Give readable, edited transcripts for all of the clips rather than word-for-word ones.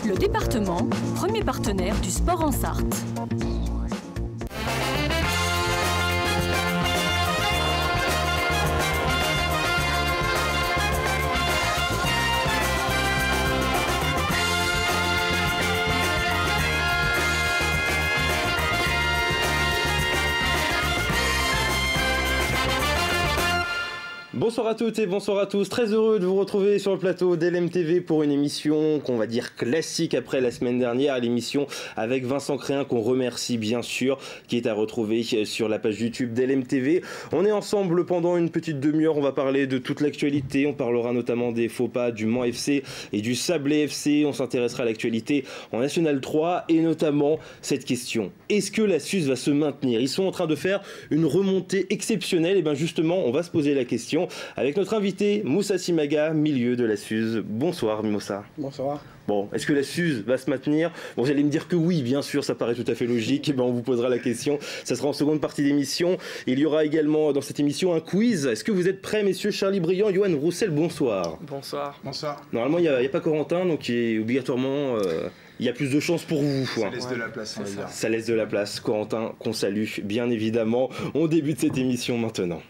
Le département, premier partenaire du sport en Sarthe. Bonsoir à toutes et bonsoir à tous, très heureux de vous retrouver sur le plateau d'LMTV pour une émission qu'on va dire classique après la semaine dernière, l'émission avec Vincent Créin qu'on remercie bien sûr, qui est à retrouver sur la page YouTube d'LMTV. On est ensemble pendant une petite demi-heure, on va parler de toute l'actualité, on parlera notamment des faux pas du Mans FC et du Sablé FC, on s'intéressera à l'actualité en National 3 et notamment cette question, est-ce que la SUS va se maintenir? Ils sont en train de faire une remontée exceptionnelle, et bien justement on va se poser la question avec notre invité Moussa Simaga, milieu de la SUS. Bonsoir Moussa. Bonsoir. Bon, est-ce que la SUS va se maintenir? Bon, vous allez me dire que oui, bien sûr, ça paraît tout à fait logique. Et ben, on vous posera la question. Ça sera en seconde partie d'émission. Il y aura également dans cette émission un quiz. Est-ce que vous êtes prêts, messieurs? Charlie Briand, Johan Roussel, bonsoir. Bonsoir. Bonsoir. Normalement, il n'y a pas Corentin, donc obligatoirement, il y a plus de chance pour vous. Ça laisse de la place, on va dire. Ça laisse de la place. Corentin, qu'on salue, bien évidemment. On débute cette émission maintenant.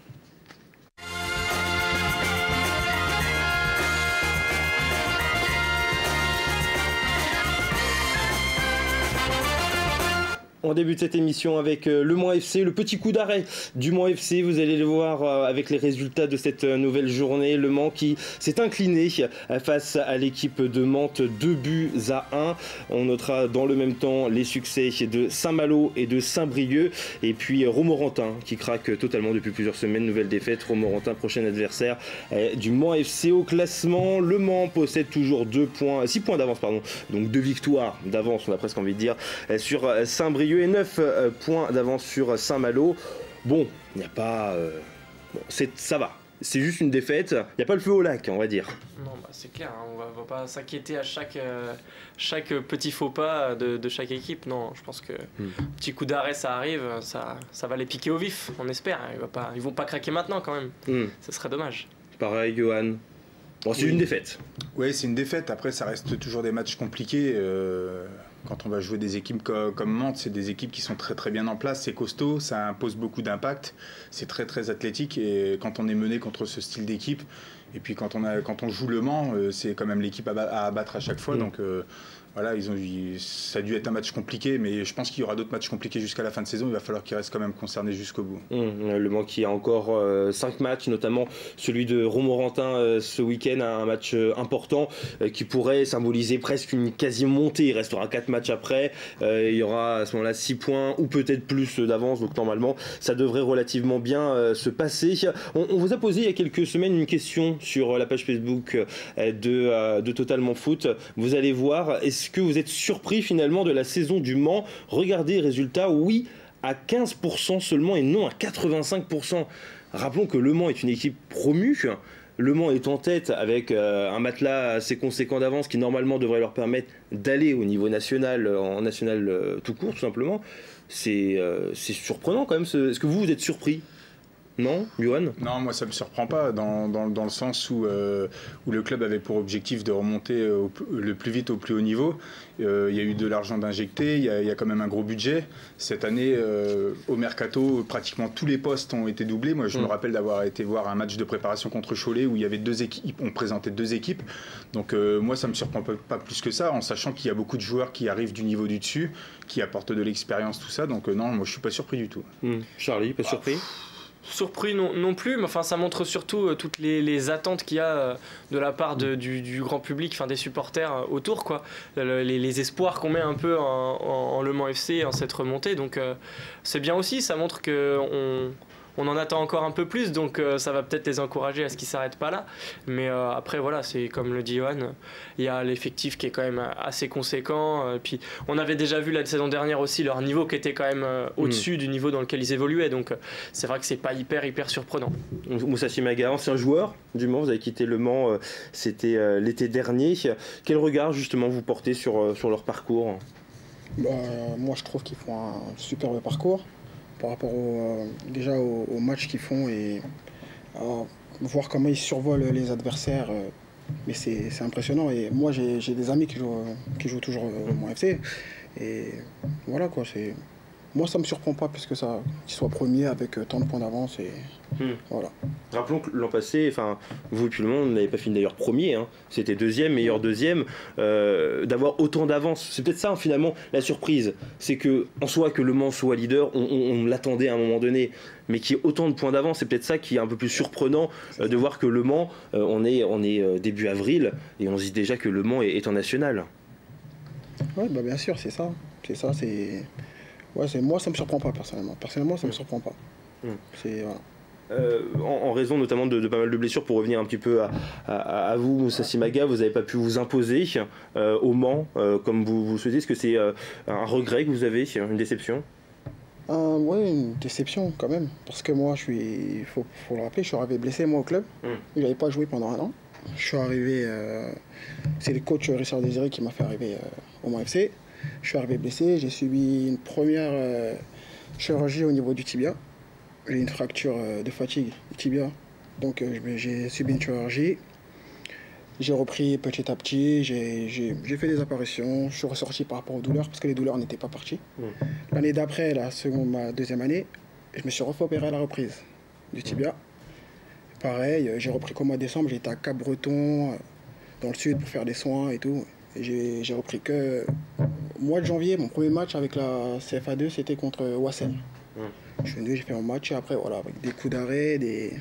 On débute cette émission avec le Mans FC, le petit coup d'arrêt du Mans FC. Vous allez le voir avec les résultats de cette nouvelle journée. Le Mans qui s'est incliné face à l'équipe de Mantes, 2-1. On notera dans le même temps les succès de Saint-Malo et de Saint-Brieuc. Et puis Romorantin qui craque totalement depuis plusieurs semaines. Nouvelle défaite. Romorantin, prochain adversaire du Mans FC au classement. Le Mans possède toujours 6 points d'avance, pardon. Donc 2 victoires d'avance, on a presque envie de dire, sur Saint-Brieuc. Et 9 points d'avance sur Saint-Malo. Bon, il n'y a pas... ça va. C'est juste une défaite. Il n'y a pas le feu au lac, on va dire. Non, bah c'est clair. Hein. On va pas s'inquiéter à chaque petit faux pas de chaque équipe. Non, je pense que petit coup d'arrêt, ça arrive. Ça va les piquer au vif, on espère. Ils vont pas craquer maintenant quand même. Ça serait dommage. Pareil, Johan. Bon, c'est une défaite. Oui, c'est une défaite. Après, ça reste toujours des matchs compliqués. Quand on va jouer des équipes comme Mantes, c'est des équipes qui sont très très bien en place, c'est costaud, ça impose beaucoup d'impact, c'est très très athlétique. Et quand on est mené contre ce style d'équipe, et puis quand on joue le Mans, c'est quand même l'équipe à abattre à chaque fois. Donc voilà, ça a dû être un match compliqué, mais je pense qu'il y aura d'autres matchs compliqués jusqu'à la fin de saison. Il va falloir qu'ils restent quand même concernés jusqu'au bout. Le Mans qui a encore 5 matchs, notamment celui de Romorantin ce week-end, un match important qui pourrait symboliser presque une quasi-montée. Il restera 4 matchs après. Il y aura à ce moment-là 6 points ou peut-être plus d'avance. Donc normalement, ça devrait relativement bien se passer. On vous a posé il y a quelques semaines une question sur la page Facebook de Totalement Foot. Vous allez voir, est-ce que vous êtes surpris finalement de la saison du Mans? Regardez les résultats, oui, à 15% seulement et non à 85%. Rappelons que Le Mans est une équipe promue. Le Mans est en tête avec un matelas assez conséquent d'avance qui normalement devrait leur permettre d'aller au niveau national, en national tout court tout simplement. C'est surprenant quand même. Est-ce que vous êtes surpris? Non, Johan? Non, moi ça ne me surprend pas dans le sens où le club avait pour objectif de remonter le plus vite au plus haut niveau. Il y a eu de l'argent d'injecter, il y a quand même un gros budget. Cette année, au Mercato, pratiquement tous les postes ont été doublés. Moi je me rappelle d'avoir été voir un match de préparation contre Cholet où il y avait 2 équipes, on présentait 2 équipes. Donc moi ça ne me surprend pas plus que ça, en sachant qu'il y a beaucoup de joueurs qui arrivent du niveau du dessus, qui apportent de l'expérience, tout ça. Donc non, moi je ne suis pas surpris du tout. Charlie, pas surpris? Surpris non plus, mais enfin ça montre surtout toutes les attentes qu'il y a de la part du grand public, enfin des supporters autour, quoi. Les espoirs qu'on met un peu en Le Mans FC, en cette remontée, donc c'est bien aussi, ça montre qu'on en attend encore un peu plus, donc ça va peut-être les encourager à ce qu'ils ne s'arrêtent pas là. Mais après, voilà, c'est comme le dit Johan, il y a l'effectif qui est quand même assez conséquent. Puis on avait déjà vu la saison dernière aussi leur niveau qui était quand même au-dessus du niveau dans lequel ils évoluaient. Donc c'est vrai que c'est pas hyper surprenant. Moussa Simaga, ancien joueur du Mans, vous avez quitté le Mans, c'était l'été dernier. Quel regard justement vous portez sur leur parcours? Moi je trouve qu'ils font un superbe parcours par rapport déjà aux matchs qu'ils font et voir comment ils survolent les adversaires. Mais c'est impressionnant. Et moi, j'ai des amis qui jouent toujours au Mans FC. Et voilà quoi, moi ça me surprend pas plus que ça, qu'ils soient premiers avec tant de points d'avance. Et voilà. Rappelons que l'an passé, vous et puis le monde n'avez pas fini d'ailleurs premier, hein. C'était deuxième, meilleur deuxième. D'avoir autant d'avance, c'est peut-être ça finalement la surprise. C'est que en soi que Le Mans soit leader, on l'attendait à un moment donné. Mais qu'il y ait autant de points d'avance, c'est peut-être ça qui est un peu plus surprenant de voir que Le Mans, on est début avril et on se dit déjà que Le Mans est en national. Oui, bah bien sûr, c'est ça. Moi, ça me surprend pas personnellement. Personnellement, ça me surprend pas. Voilà. En raison notamment de pas mal de blessures, pour revenir un petit peu à vous, Moussa Simaga, vous n'avez pas pu vous imposer au Mans comme vous souhaitez. Est-ce que c'est un regret que vous avez, une déception? Oui, une déception quand même. Parce que moi, faut le rappeler, je suis arrivé blessé moi au club. Je n'avais pas joué pendant un an. Je suis arrivé, c'est le coach Richard Désiré qui m'a fait arriver au Mans FC. Je suis arrivé blessé, j'ai subi une première chirurgie au niveau du tibia. J'ai une fracture de fatigue du tibia. Donc j'ai subi une chirurgie. J'ai repris petit à petit, j'ai fait des apparitions, je suis ressorti par rapport aux douleurs parce que les douleurs n'étaient pas parties. L'année d'après, ma deuxième année, je me suis refait opérer à la reprise du tibia. Pareil, j'ai repris qu'au mois de décembre, j'étais à Cap-Breton, dans le sud, pour faire des soins et tout. Et j'ai repris que au mois de janvier, mon premier match avec la CFA2, c'était contre Wassen. Je suis venu, j'ai fait mon match et après, voilà, avec des coups d'arrêt, des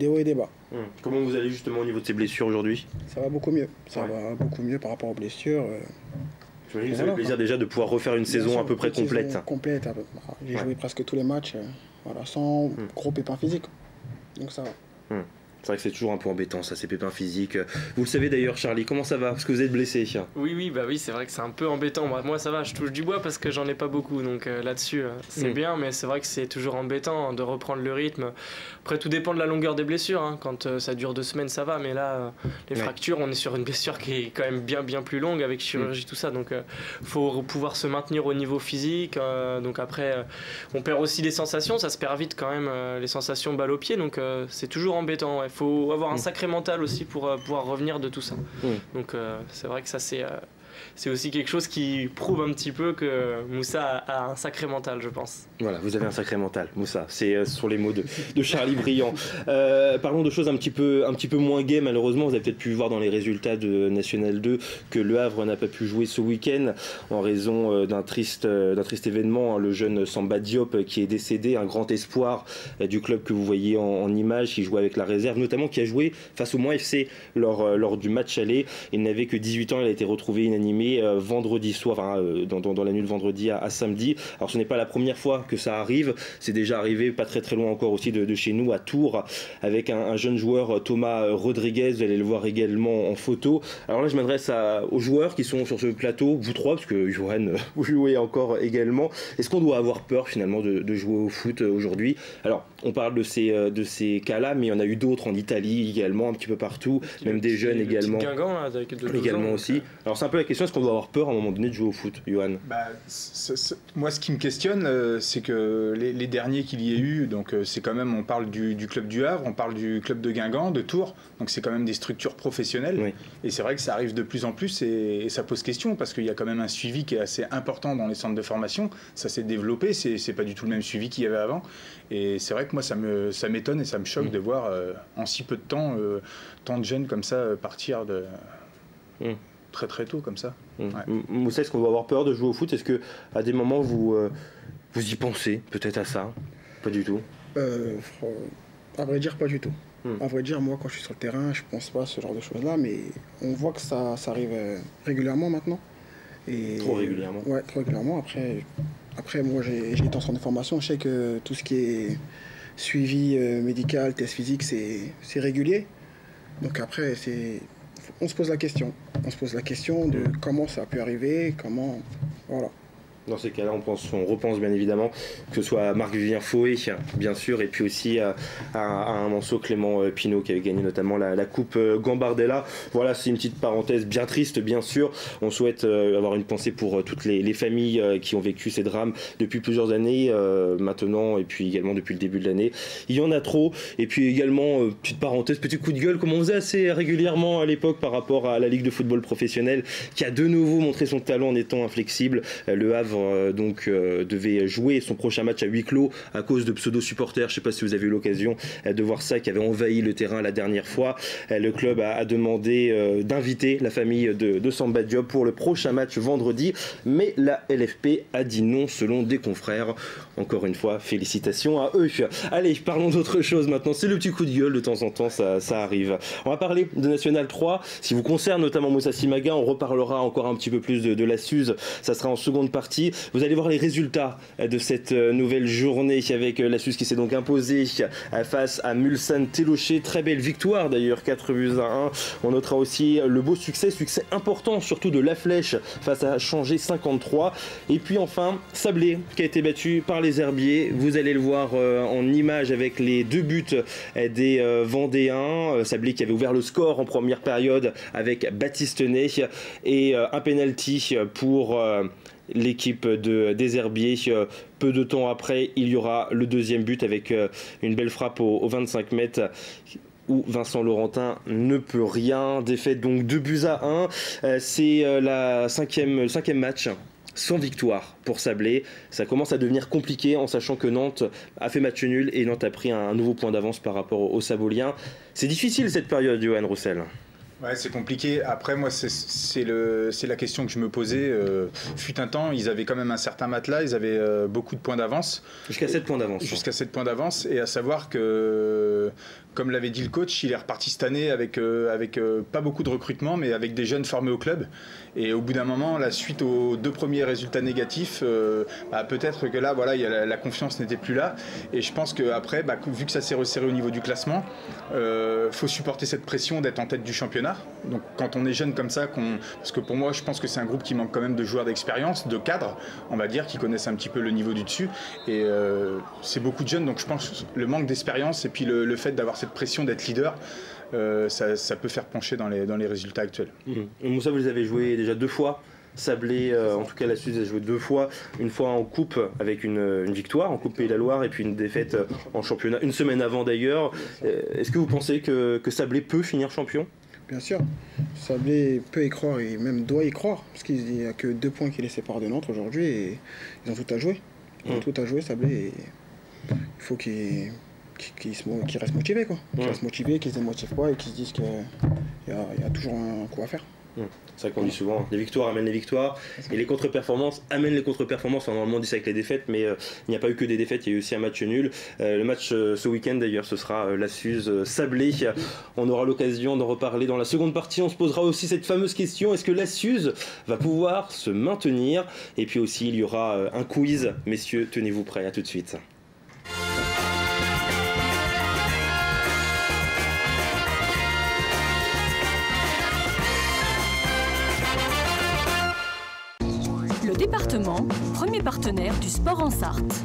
hauts et des bas. Comment vous allez justement au niveau de ces blessures aujourd'hui? Ça va beaucoup mieux. Ça va beaucoup mieux par rapport aux blessures. J'imagine que ça fait plaisir déjà de pouvoir refaire une saison à peu près complète. Complète. J'ai joué presque tous les matchs, sans gros pépins physiques. Donc ça va. C'est vrai que c'est toujours un peu embêtant ça, ces pépins physiques. Vous le savez d'ailleurs, Charlie, comment ça va? Parce que vous êtes blessé. Oui, c'est vrai que c'est un peu embêtant. Moi ça va, je touche du bois parce que j'en ai pas beaucoup, donc là-dessus c'est bien, mais c'est vrai que c'est toujours embêtant de reprendre le rythme. Après tout dépend de la longueur des blessures, hein. Quand ça dure 2 semaines ça va, mais là les fractures, on est sur une blessure qui est quand même bien plus longue avec chirurgie, tout ça, donc faut pouvoir se maintenir au niveau physique. Donc après on perd aussi les sensations, ça se perd vite quand même, les sensations balle au pied, donc c'est toujours embêtant. Il faut avoir un sacré mental aussi pour pouvoir revenir de tout ça. Donc c'est vrai que ça c'est aussi quelque chose qui prouve un petit peu que Moussa a un sacré mental, je pense. Voilà, vous avez un sacré mental, Moussa. C'est sur les mots de Charlie Briand. Parlons de choses un petit peu moins gaies, malheureusement. Vous avez peut-être pu voir dans les résultats de National 2 que Le Havre n'a pas pu jouer ce week-end en raison d'un triste événement. Le jeune Samba Diop qui est décédé, un grand espoir du club que vous voyez en image, qui jouait avec la réserve, notamment qui a joué face au Mans FC lors du match aller. Il n'avait que 18 ans, il a été retrouvé inanimé vendredi soir, dans la nuit de vendredi à samedi. Alors ce n'est pas la première fois que ça arrive, c'est déjà arrivé pas très loin encore aussi de chez nous à Tours avec un jeune joueur, Thomas Rodriguez. Vous allez le voir également en photo. Alors là je m'adresse aux joueurs qui sont sur ce plateau, vous trois, parce que Johan vous jouez encore également. Est-ce qu'on doit avoir peur finalement de jouer au foot aujourd'hui? Alors on parle de ces cas-là, mais il y en a eu d'autres en Italie également, un petit peu partout, même des jeunes également. Guingamp, là, également aussi. Alors c'est un peu la question, est-ce qu'on doit avoir peur à un moment donné de jouer au foot, Johan? Moi, ce qui me questionne, c'est que les derniers qu'il y ait eu, donc c'est quand même, on parle du club du Havre, on parle du club de Guingamp, de Tours, donc c'est quand même des structures professionnelles. Oui. Et c'est vrai que ça arrive de plus en plus et ça pose question parce qu'il y a quand même un suivi qui est assez important dans les centres de formation. Ça s'est développé, c'est pas du tout le même suivi qu'il y avait avant. Et c'est vrai que moi, ça m'étonne et ça me choque de voir en si peu de temps tant de jeunes comme ça partir de... très tôt comme ça. Moussa, est-ce qu'on doit avoir peur de jouer au foot? Est-ce que à des moments vous y pensez peut-être à ça? Pas du tout. À vrai dire, pas du tout. À vrai dire, moi quand je suis sur le terrain, je pense pas à ce genre de choses là, mais on voit que ça arrive régulièrement maintenant. Et trop régulièrement. Ouais, trop régulièrement. Après moi j'ai été en centre de formation, je sais que tout ce qui est suivi médical, test physique, c'est régulier. Donc après on se pose la question. On se pose la question de comment ça a pu arriver, comment... Voilà. Dans ces cas-là, on repense bien évidemment que ce soit à Marc-Vivien Faué, bien sûr, et puis aussi à un Manceau, Clément Pinault, qui avait gagné notamment la Coupe Gambardella. Voilà, c'est une petite parenthèse bien triste, bien sûr. On souhaite avoir une pensée pour toutes les familles qui ont vécu ces drames depuis plusieurs années maintenant, et puis également depuis le début de l'année. Il y en a trop. Et puis également, petite parenthèse, petit coup de gueule, comme on faisait assez régulièrement à l'époque par rapport à la Ligue de football professionnel, qui a de nouveau montré son talent en étant inflexible. Le Havre devait jouer son prochain match à huis clos à cause de pseudo-supporters. Je ne sais pas si vous avez eu l'occasion de voir ça, qui avait envahi le terrain la dernière fois. Le club a demandé d'inviter la famille de Samba Diop pour le prochain match vendredi, mais la LFP a dit non selon des confrères. Encore une fois, félicitations à eux. Allez, parlons d'autre chose maintenant. C'est le petit coup de gueule, de temps en temps, ça arrive. On va parler de National 3. Si vous concerne notamment Moussa Simaga, on reparlera encore un petit peu plus de la Suze. Ça sera en seconde partie. Vous allez voir les résultats de cette nouvelle journée avec la Suze qui s'est donc imposée face à Mulsanne Télocher. Très belle victoire d'ailleurs, 4-1. On notera aussi le beau succès important surtout de La Flèche face à Changé 53. Et puis enfin, Sablé qui a été battu par les Herbiers. Vous allez le voir en image avec les 2 buts des Vendéens. Sablé qui avait ouvert le score en première période avec Baptiste Ney et un penalty pour l'équipe des Herbiers. Peu de temps après, il y aura le deuxième but avec une belle frappe aux 25 mètres où Vincent Laurentin ne peut rien. Défaite donc 2-1. C'est le cinquième match sans victoire pour Sablé. Ça commence à devenir compliqué en sachant que Nantes a fait match nul et Nantes a pris un nouveau point d'avance par rapport aux Saboliens. C'est difficile cette période, Johan Roussel. Ouais, c'est compliqué. Après, moi, c'est la question que je me posais. Fut un temps, ils avaient quand même un certain matelas, ils avaient beaucoup de points d'avance. Jusqu'à 7 points d'avance. Jusqu'à 7 points d'avance. Et à savoir que, comme l'avait dit le coach, il est reparti cette année avec pas beaucoup de recrutement, mais avec des jeunes formés au club. Et au bout d'un moment, la suite aux 2 premiers résultats négatifs, peut-être que là, voilà, la confiance n'était plus là. Et je pense qu'après, vu que ça s'est resserré au niveau du classement, faut supporter cette pression d'être en tête du championnat. Donc quand on est jeune comme ça, parce que pour moi je pense que c'est un groupe qui manque quand même de joueurs d'expérience, de cadres, on va dire, qui connaissent un petit peu le niveau du dessus, et c'est beaucoup de jeunes, donc je pense que le manque d'expérience et puis le fait d'avoir cette pression d'être leader, ça peut faire pencher dans les résultats actuels. Moussa, vous les avez joués déjà 2 fois. Sablé, en tout cas la Suze a joué 2 fois, une fois en coupe avec une victoire en coupe Pays de la Loire et puis une défaite en championnat une semaine avant d'ailleurs. Est-ce que vous pensez que Sablé peut finir champion ? Bien sûr, Sablé peut y croire et même doit y croire, parce qu'il n'y a que 2 points qui les séparent de Nantes aujourd'hui et ils ont tout à jouer. Ils ont tout à jouer, Sablé, et il faut qu'ils restent motivés, quoi. Qu'ils restent motivés, qu'ils ne se démotivent pas et qu'ils se disent qu'il y a toujours un coup à faire. C'est ça qu'on dit souvent, les victoires amènent les victoires et les contre-performances amènent les contre-performances. Normalement on dit ça avec les défaites, mais il n'y a pas eu que des défaites, il y a eu aussi un match nul. Le match ce week-end d'ailleurs, ce sera la Suze Sablé. On aura l'occasion d'en reparler dans la seconde partie. On se posera aussi cette fameuse question, est-ce que la Suze va pouvoir se maintenir? Et puis aussi il y aura un quiz, messieurs, tenez-vous prêts, à tout de suite. Le département, premier partenaire du sport en Sarthe.